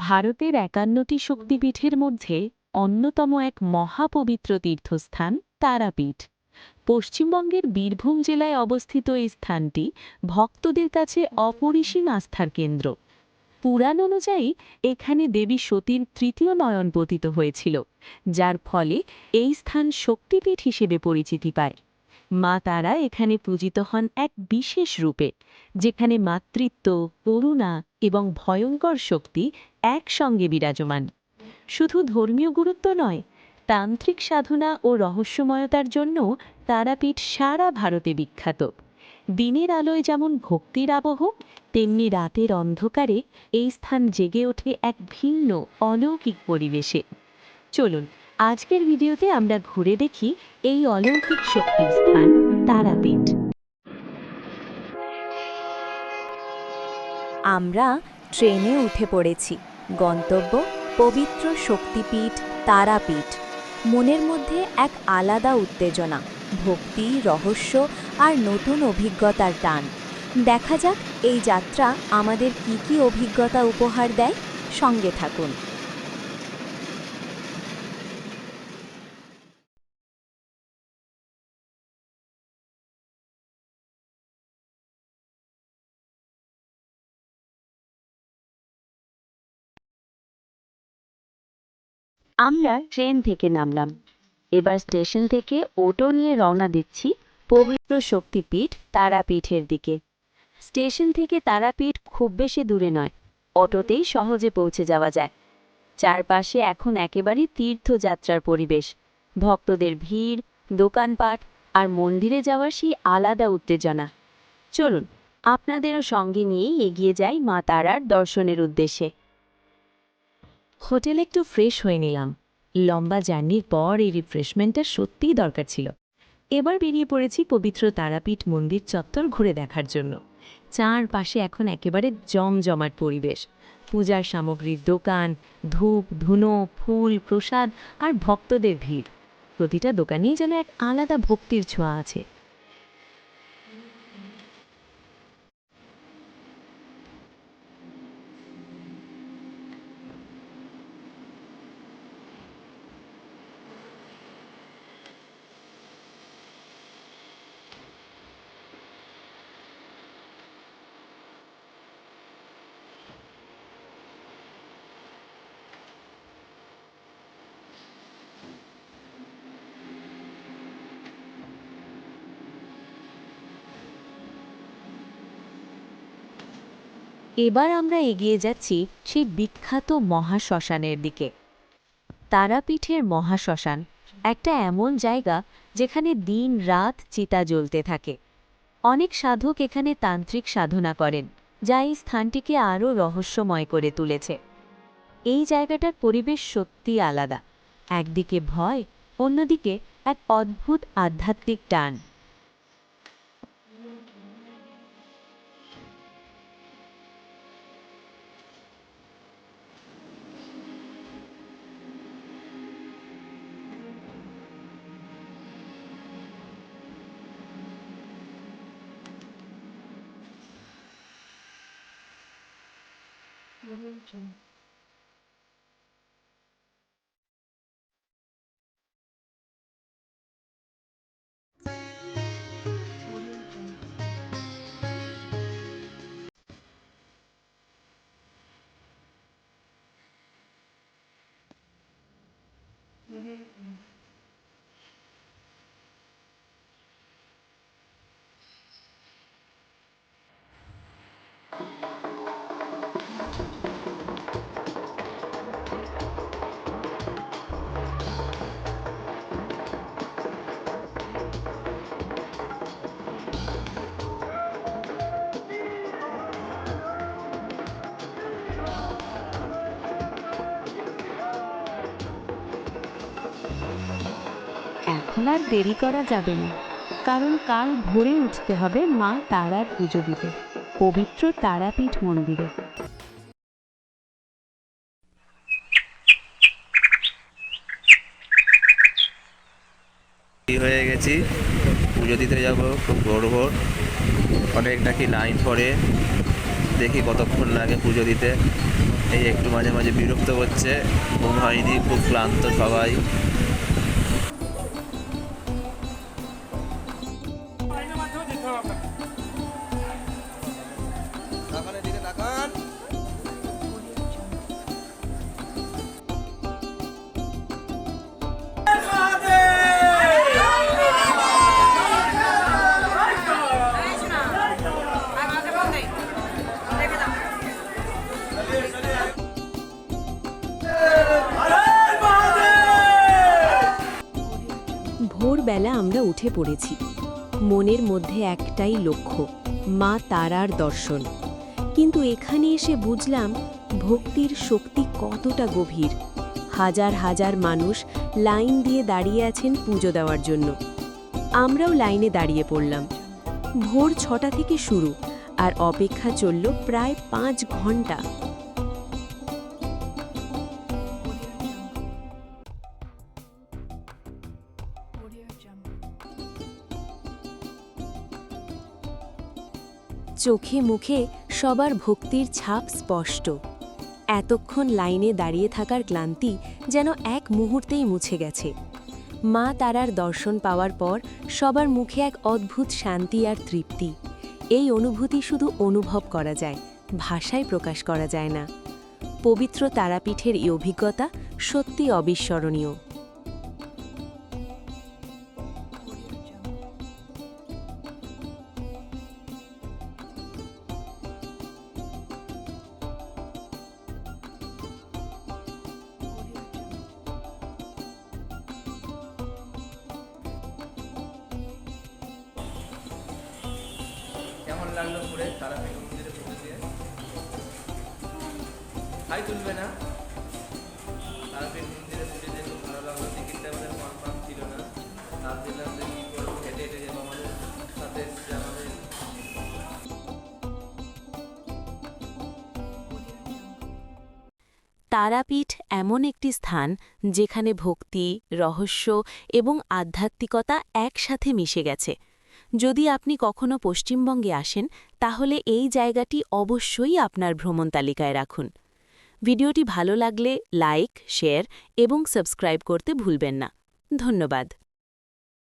ভারতের ৫১টি শক্তিপীঠের মধ্যে অন্যতম এক মহাপবিত্র তীর্থস্থান তারাপীঠ। পশ্চিমবঙ্গের বীরভূম জেলায় অবস্থিত এই স্থানটি ভক্তদের কাছে অপরিসীম আস্থার কেন্দ্র। পুরাণ অনুযায়ী এখানে দেবী সতীর তৃতীয় নয়ন পতিত হয়েছিল, যার ফলে এই স্থান শক্তিপীঠ হিসেবে পরিচিতি পায়। মা তারা এখানে পূজিত হন এক বিশেষ রূপে, যেখানে মাতৃত্ব, করুণা এবং ভয়ঙ্কর শক্তি একসঙ্গে বিরাজমান। শুধু ধর্মীয় গুরুত্ব নয়, তান্ত্রিক সাধনা ও রহস্যময়তার জন্য তারাপীঠ সারা ভারতে বিখ্যাত। দিনের আলোয় যেমন ভক্তির আবহ, তেমনি রাতের অন্ধকারে এই স্থান জেগে ওঠে এক ভিন্ন অলৌকিক পরিবেশে। চলুন আজকের ভিডিওতে আমরা ঘুরে দেখি এই অলৌকিক শক্তির স্থান তারাপীঠ। আমরা ট্রেনে উঠে পড়েছি। গন্তব্য পবিত্র শক্তিপীঠ তারাপীঠ। মনের মধ্যে এক আলাদা উত্তেজনা, ভক্তি, রহস্য আর নতুন অভিজ্ঞতার টান। দেখা যাক এই যাত্রা আমাদের কি কি অভিজ্ঞতা উপহার দেয়। সঙ্গে থাকুন। আমরা ট্রেন থেকে নামলাম। এবার স্টেশন থেকে অটো নিয়ে রওনা দিচ্ছি পবিত্র শক্তিপীঠ তারাপীঠের দিকে। স্টেশন থেকে তারাপীঠ খুব বেশি দূরে নয়, অটোতেই সহজে পৌঁছে যাওয়া যায়। চারপাশে এখন একেবারেই তীর্থযাত্রার পরিবেশ। ভক্তদের ভিড়, দোকানপাট আর মন্দিরে যাওয়ার সেই আলাদা উত্তেজনা। চলুন আপনাদেরও সঙ্গে নিয়েই এগিয়ে যাই মা তারার দর্শনের উদ্দেশ্যে। হোটেলে একটু ফ্রেশ হয়ে নিলাম। লম্বা জার্নির পর এই রিফ্রেশমেন্টটা সত্যিই দরকার ছিল। এবার বেরিয়ে পড়েছি পবিত্র তারাপীঠ মন্দির চত্বর ঘুরে দেখার জন্য। চারপাশে এখন একেবারে জমজমাট পরিবেশ। পূজার সামগ্রীর দোকান, ধূপ, ধুনো, ফুল, প্রসাদ আর ভক্তদের ভিড়। প্রতিটা দোকানেই যেন এক আলাদা ভক্তির ছোঁয়া আছে। এবার আমরা এগিয়ে যাচ্ছি সেই বিখ্যাত মহাশ্মশানের দিকে। তারাপীঠের মহাশ্মশান একটা এমন জায়গা যেখানে দিন রাত চিতা জ্বলতে থাকে। অনেক সাধক এখানে তান্ত্রিক সাধনা করেন, যা এই স্থানটিকে আরও রহস্যময় করে তুলেছে। এই জায়গাটার পরিবেশ সত্যি আলাদা। একদিকে ভয়, অন্যদিকে এক অদ্ভুত আধ্যাত্মিক টান। এখন আর দেরি করা যাবে না, কারণ কাল ভোরে উঠতে হবে মা তারার পুজো দিতে পবিত্র তারাপীঠ মন্দিরে। হয়ে গেছি, পুজো দিতে যাব খুব ভোর ভোর। অনেক নাকি লাইন পড়ে, দেখি কতক্ষণ লাগে পুজো দিতে। এই একটু মাঝে মাঝে বিরক্ত করছে, ঘুম হয়নি, খুব ক্লান্ত সবাই। ভোরবেলা আমরা উঠে পড়েছি। মনের মধ্যে একটাই লক্ষ্য, মা তারার দর্শন। কিন্তু এখানে এসে বুঝলাম ভক্তির শক্তি কতটা গভীর। হাজার হাজার মানুষ লাইন দিয়ে দাঁড়িয়ে আছেন পুজো দেওয়ার জন্য। আমরাও লাইনে দাঁড়িয়ে পড়লাম। ভোর 6টা থেকে শুরু, আর অপেক্ষা চলল প্রায় 5 ঘন্টা। চোখে মুখে সবার ভক্তির ছাপ স্পষ্ট। এতক্ষণ লাইনে দাঁড়িয়ে থাকার ক্লান্তি যেন এক মুহূর্তেই মুছে গেছে। মা তারার দর্শন পাওয়ার পর সবার মুখে এক অদ্ভুত শান্তি আর তৃপ্তি। এই অনুভূতি শুধু অনুভব করা যায়, ভাষায় প্রকাশ করা যায় না। পবিত্র তারাপীঠের এই অভিজ্ঞতা সত্যি অবিস্মরণীয়। কেমন লাগলো ঘুরে তারাপীঠ মন্দিরে পুজো দিয়ে? হাই তুলবে না? তারাপীঠ মন্দিরে পুজো দিয়ে খুব ভালো লাগলো। টিকিটটা আমাদের কনফার্ম ছিল না, ভাবছিলাম যে কী করবো, হেঁটে হেঁটে যাবো। আমাদের সাথে এসছে আমাদের তারাপীঠ এমন একটি স্থান যেখানে ভক্তি, রহস্য এবং আধ্যাত্মিকতা একসাথে মিশে গেছে। যদি আপনি কখনো পশ্চিমবঙ্গে আসেন, তাহলে এই জায়গাটি অবশ্যই আপনার ভ্রমণ তালিকায় রাখুন। ভিডিওটি ভালো লাগলে লাইক, শেয়ার এবং সাবস্ক্রাইব করতে ভুলবেন না। ধন্যবাদ।